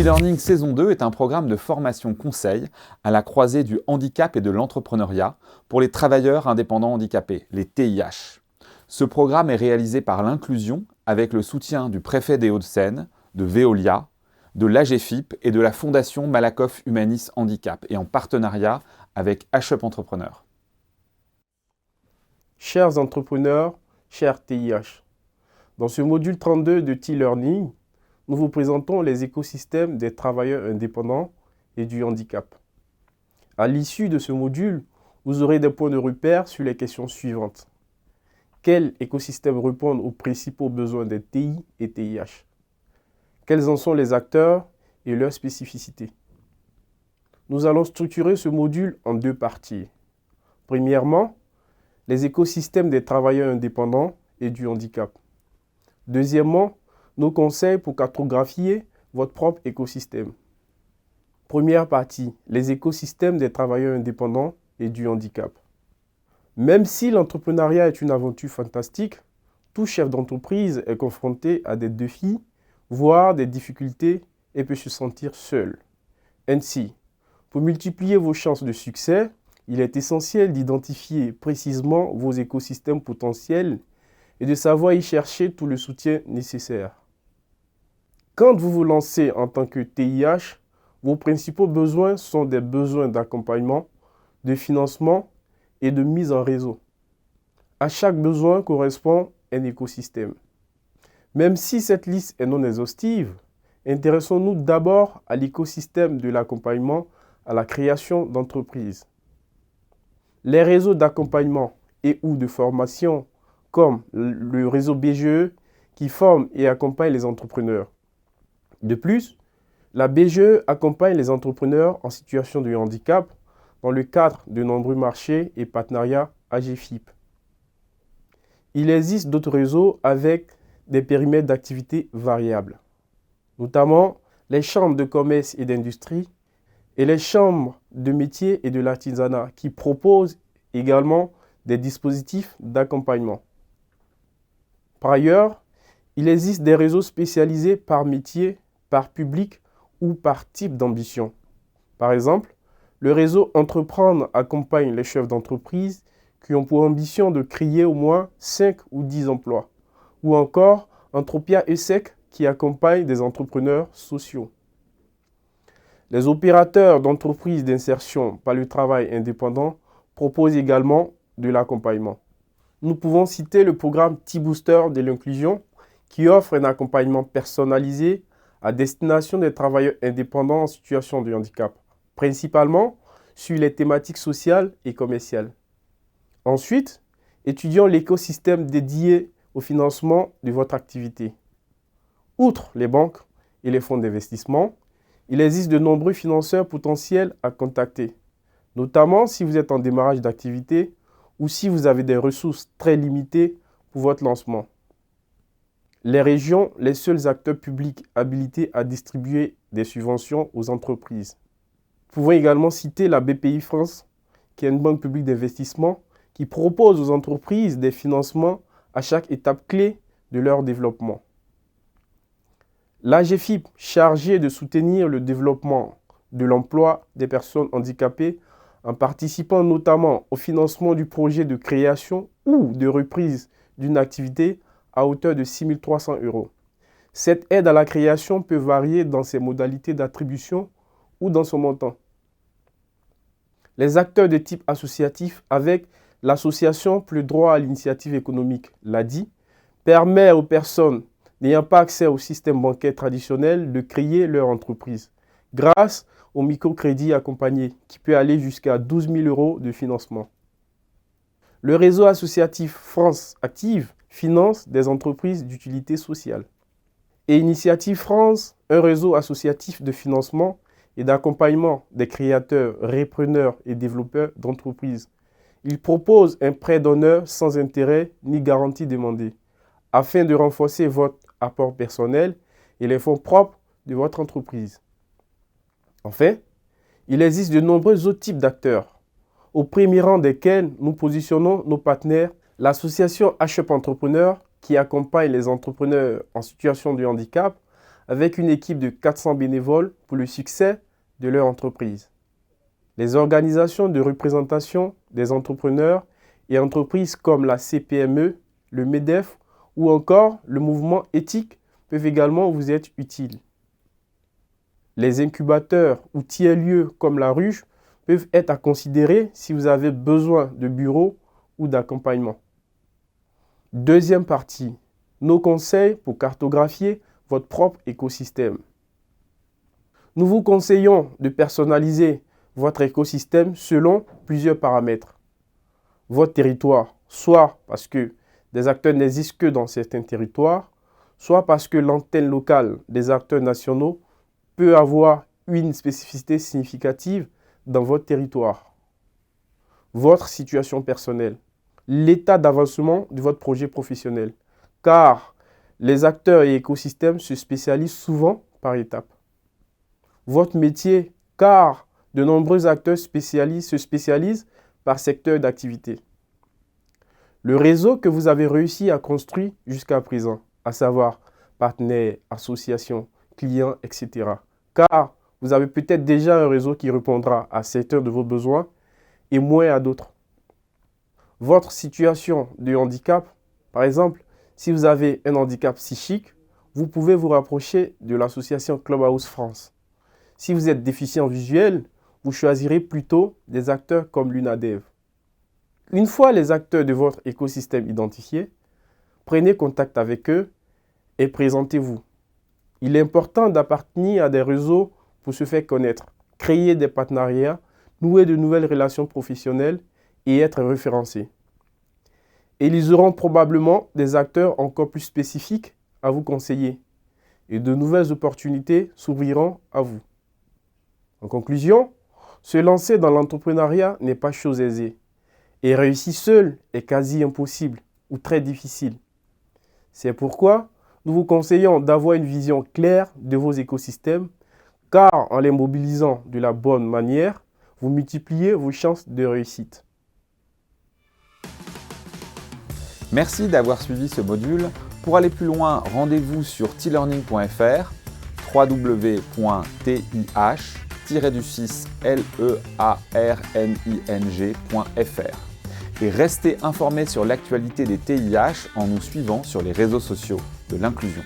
T-Learning saison 2 est un programme de formation conseil à la croisée du handicap et de l'entrepreneuriat pour les travailleurs indépendants handicapés, les TIH. Ce programme est réalisé par l'Inclusion avec le soutien du préfet des Hauts-de-Seine, de Veolia, de l'AGFIP et de la Fondation Malakoff Humanis Handicap et en partenariat avec HUP Entrepreneur. Chers entrepreneurs, chers TIH, dans ce module 32 de T-Learning, nous vous présentons les écosystèmes des travailleurs indépendants et du handicap. À l'issue de ce module, vous aurez des points de repère sur les questions suivantes. Quels écosystèmes répondent aux principaux besoins des TI et TIH? Quels en sont les acteurs et leurs spécificités? Nous allons structurer ce module en deux parties. Premièrement, les écosystèmes des travailleurs indépendants et du handicap. Deuxièmement, nos conseils pour cartographier votre propre écosystème. Première partie, les écosystèmes des travailleurs indépendants et du handicap. Même si l'entrepreneuriat est une aventure fantastique, tout chef d'entreprise est confronté à des défis, voire des difficultés et peut se sentir seul. Ainsi, pour multiplier vos chances de succès, il est essentiel d'identifier précisément vos écosystèmes potentiels et de savoir y chercher tout le soutien nécessaire. Quand vous vous lancez en tant que TIH, vos principaux besoins sont des besoins d'accompagnement, de financement et de mise en réseau. À chaque besoin correspond un écosystème. Même si cette liste est non exhaustive, intéressons-nous d'abord à l'écosystème de l'accompagnement à la création d'entreprises. Les réseaux d'accompagnement et ou de formation, comme le réseau BGE, qui forme et accompagne les entrepreneurs. De plus, la BGE accompagne les entrepreneurs en situation de handicap dans le cadre de nombreux marchés et partenariats AGFIP. Il existe d'autres réseaux avec des périmètres d'activité variables, notamment les chambres de commerce et d'industrie et les chambres de métiers et de l'artisanat qui proposent également des dispositifs d'accompagnement. Par ailleurs, il existe des réseaux spécialisés par métier, par public ou par type d'ambition. Par exemple, le réseau Entreprendre accompagne les chefs d'entreprise qui ont pour ambition de créer au moins 5 ou 10 emplois. Ou encore Entropia ESSEC qui accompagne des entrepreneurs sociaux. Les opérateurs d'entreprises d'insertion par le travail indépendant proposent également de l'accompagnement. Nous pouvons citer le programme T-Booster de l'inclusion qui offre un accompagnement personnalisé à destination des travailleurs indépendants en situation de handicap, principalement sur les thématiques sociales et commerciales. Ensuite, étudions l'écosystème dédié au financement de votre activité. Outre les banques et les fonds d'investissement, il existe de nombreux financeurs potentiels à contacter, notamment si vous êtes en démarrage d'activité ou si vous avez des ressources très limitées pour votre lancement. Les régions, les seuls acteurs publics habilités à distribuer des subventions aux entreprises. Nous pouvons également citer la BPI France, qui est une banque publique d'investissement qui propose aux entreprises des financements à chaque étape clé de leur développement. L'AGFIP, chargée de soutenir le développement de l'emploi des personnes handicapées en participant notamment au financement du projet de création ou de reprise d'une activité à hauteur de 6 300 €. Cette aide à la création peut varier dans ses modalités d'attribution ou dans son montant. Les acteurs de type associatif avec l'Association pour le droit à l'initiative économique, l'ADI, permet aux personnes n'ayant pas accès au système bancaire traditionnel de créer leur entreprise grâce au microcrédit accompagné qui peut aller jusqu'à 12 000 € de financement. Le réseau associatif France Active finance des entreprises d'utilité sociale. Et Initiative France, un réseau associatif de financement et d'accompagnement des créateurs, repreneurs et développeurs d'entreprises. Il propose un prêt d'honneur sans intérêt ni garantie demandée, afin de renforcer votre apport personnel et les fonds propres de votre entreprise. Enfin, il existe de nombreux autres types d'acteurs, au premier rang desquels nous positionnons nos partenaires, l'association HUP Entrepreneur qui accompagne les entrepreneurs en situation de handicap avec une équipe de 400 bénévoles pour le succès de leur entreprise. Les organisations de représentation des entrepreneurs et entreprises comme la CPME, le MEDEF ou encore le mouvement éthique peuvent également vous être utiles. Les incubateurs ou tiers-lieux comme la ruche peuvent être à considérer si vous avez besoin de bureaux ou d'accompagnement. Deuxième partie, nos conseils pour cartographier votre propre écosystème. Nous vous conseillons de personnaliser votre écosystème selon plusieurs paramètres. Votre territoire, soit parce que des acteurs n'existent que dans certains territoires, soit parce que l'antenne locale des acteurs nationaux peut avoir une spécificité significative dans votre territoire. Votre situation personnelle, l'état d'avancement de votre projet professionnel, car les acteurs et écosystèmes se spécialisent souvent par étapes. Votre métier, car de nombreux acteurs se spécialisent par secteur d'activité. Le réseau que vous avez réussi à construire jusqu'à présent, à savoir partenaires, associations, clients, etc. Car vous avez peut-être déjà un réseau qui répondra à certains de vos besoins et moins à d'autres. Votre situation de handicap, par exemple, si vous avez un handicap psychique, vous pouvez vous rapprocher de l'association Clubhouse France. Si vous êtes déficient visuel, vous choisirez plutôt des acteurs comme l'UNADEV. Une fois les acteurs de votre écosystème identifiés, prenez contact avec eux et présentez-vous. Il est important d'appartenir à des réseaux pour se faire connaître, créer des partenariats, nouer de nouvelles relations professionnelles et être référencés. Et ils auront probablement des acteurs encore plus spécifiques à vous conseiller et de nouvelles opportunités s'ouvriront à vous. En conclusion, se lancer dans l'entrepreneuriat n'est pas chose aisée et réussir seul est quasi impossible ou très difficile. C'est pourquoi nous vous conseillons d'avoir une vision claire de vos écosystèmes car en les mobilisant de la bonne manière, vous multipliez vos chances de réussite. Merci d'avoir suivi ce module. Pour aller plus loin, rendez-vous sur tlearning.fr, www.tih-learning.fr et restez informés sur l'actualité des TIH en nous suivant sur les réseaux sociaux de l'inclusion.